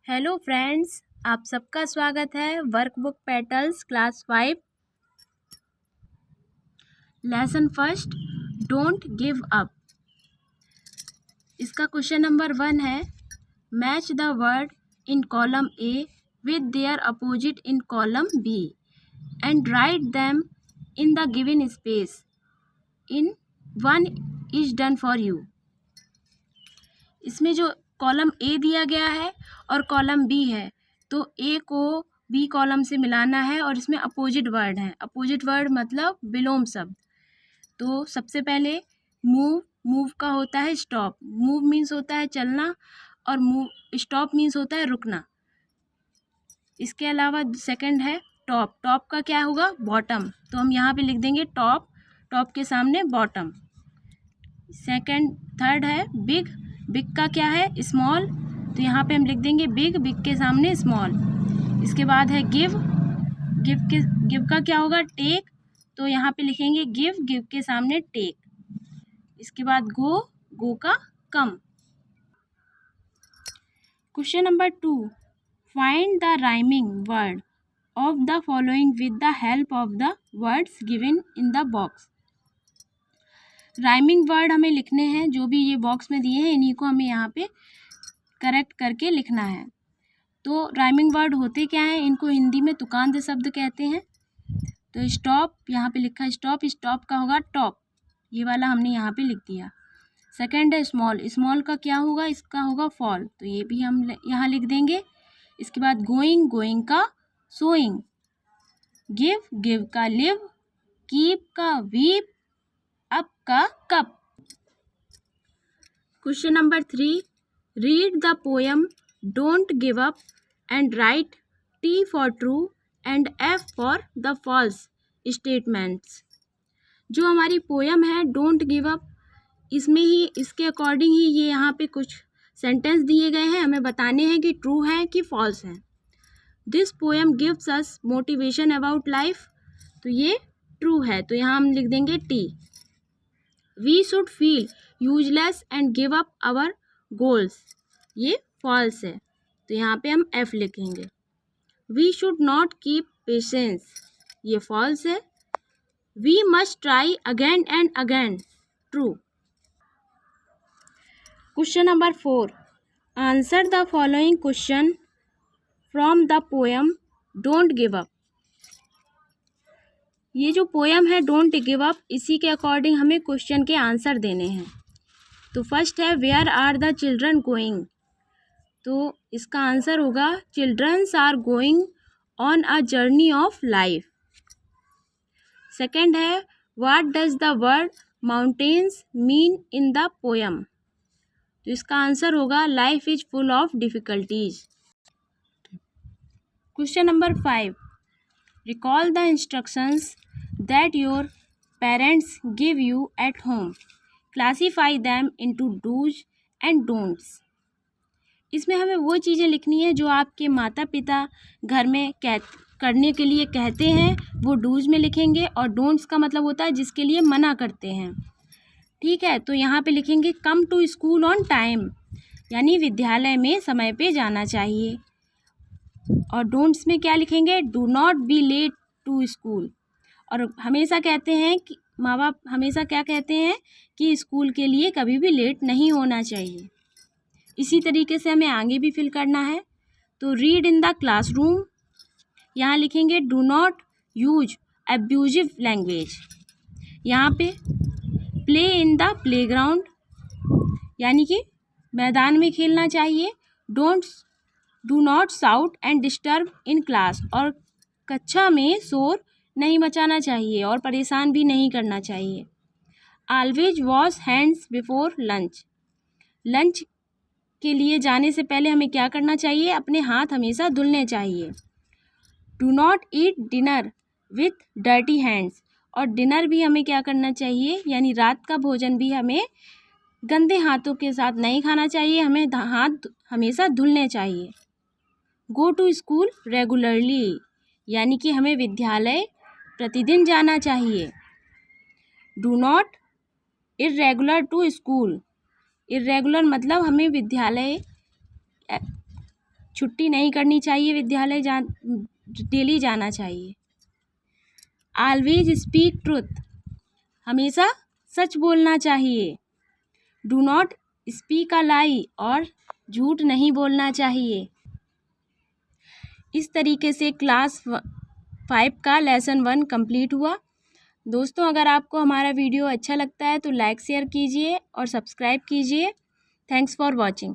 Hello friends, आप सबका स्वागत है workbook petals class 5 lesson first don't give up. इसका क्वेश्चन नंबर 1 है match the word in column A with their opposite in column B and write them in the given space in one is done for you. इसमें जो column A दिया गया है और column B है, तो ए को बी कॉलम से मिलाना है और इसमें अपोजिट वर्ड है। अपोजिट वर्ड मतलब विलोम शब्द। तो सबसे पहले मूव का होता है स्टॉप। मूव मीन्स होता है चलना और स्टॉप मीन्स होता है रुकना। इसके अलावा सेकंड है टॉप। टॉप का क्या होगा? बॉटम। तो हम यहाँ पे लिख देंगे टॉप, टॉप के सामने बॉटम। थर्ड है बिग। बिग का क्या है? स्मॉल। तो यहाँ पे हम लिख देंगे बिग, बिग के सामने स्मॉल। इसके बाद है गिव। गिव का क्या होगा? टेक। तो यहाँ पे लिखेंगे गिव, गिव के सामने टेक। इसके बाद गो का कम। Question number 2, find the rhyming word of the following with the help of the words given in the box. Rhyming word हमें लिखने हैं, जो भी ये बॉक्स में दिए हैं इन्हीं को हमें यहाँ पे करेक्ट करके लिखना है। तो राइमिंग वर्ड होते क्या हैं? इनको हिंदी में तुकांत शब्द कहते हैं। तो स्टॉप, यहाँ पे लिखा है स्टॉप, स्टॉप का होगा टॉप, ये वाला हमने यहाँ पे लिख दिया। सेकंड है स्मॉल। स्मॉल का क्या होगा? इसका होगा फॉल, तो ये भी हम यहाँ लिख देंगे। इसके बाद गोइंग, गोइंग का सोइंग। गिव, गिव का लिव। कीप का वीप। अप का cup. Question number 3, read the poem don't give up and write T for true and F for the false statements. जो हमारी पोएम है डोंट गिव अप, इसमें ही इसके according ही ये यहाँ पे कुछ सेंटेंस दिए गए हैं, हमें बताने हैं कि ट्रू है कि फॉल्स है। This poem gives us motivation about life, तो ये ट्रू है, तो यहाँ हम लिख देंगे T। We should feel useless and give up our goals, ये फॉल्स है, तो यहाँ पे हम F लिखेंगे। We should not keep patience, ये फॉल्स है। We must try again and again, true. Question number 4, answer the following question from the poem don't give up. ये जो पोएम है डोंट गिव अप, इसी के अकॉर्डिंग हमें question के answer देने हैं। तो फर्स्ट है where are the children going, तो इसका आंसर होगा childrens are going on a journey of life. Second है what does the word mountains mean in the poem, तो इसका आंसर होगा life is full of difficulties. Question number 5, recall the instructions that your parents give you at home, classify them into dos and don'ts. इसमें हमें वो चीज़ें लिखनी है जो आपके माता पिता घर में करने के लिए कहते हैं, वो डूज में लिखेंगे, और डोंट्स का मतलब होता है जिसके लिए मना करते हैं। ठीक है, तो यहाँ पे लिखेंगे come to school on time, यानी विद्यालय में समय पे जाना चाहिए। और डोंट्स में क्या लिखेंगे? Do not be late to school. और हमेशा कहते हैं कि माँ बाप हमेशा क्या कहते हैं कि स्कूल के लिए कभी भी लेट नहीं होना चाहिए। इसी तरीके से हमें आगे भी फिल करना है। तो रीड इन द क्लासरूम, यहाँ लिखेंगे do not use abusive language. यहाँ पे प्ले इन द प्लेग्राउंड, यानी कि मैदान में खेलना चाहिए। Do not shout and disturb in class, और कक्षा में शोर नहीं मचाना चाहिए और परेशान भी नहीं करना चाहिए। Always wash hands before lunch, lunch के लिए जाने से पहले हमें क्या करना चाहिए? अपने हाथ हमेशा धुलने चाहिए। Do not eat dinner with dirty hands, और डिनर भी हमें क्या करना चाहिए, यानी रात का भोजन भी हमें गंदे हाथों के साथ नहीं खाना चाहिए, हमें हाथ हमेशा धुलने चाहिए। गो टू स्कूल रेगुलरली, यानी कि हमें विद्यालय प्रतिदिन जाना चाहिए। Do not irregular to school, irregular मतलब हमें विद्यालय छुट्टी नहीं करनी चाहिए, विद्यालय डेली जाना चाहिए। ऑलवेज स्पीक ट्रुथ, हमेशा सच बोलना चाहिए। डू नॉट स्पीक अ लाई, और झूठ नहीं बोलना चाहिए। इस तरीके से क्लास 5 का लेसन 1 कंप्लीट हुआ। दोस्तों, अगर आपको हमारा वीडियो अच्छा लगता है तो लाइक शेयर कीजिए और सब्सक्राइब कीजिए। Thanks for watching.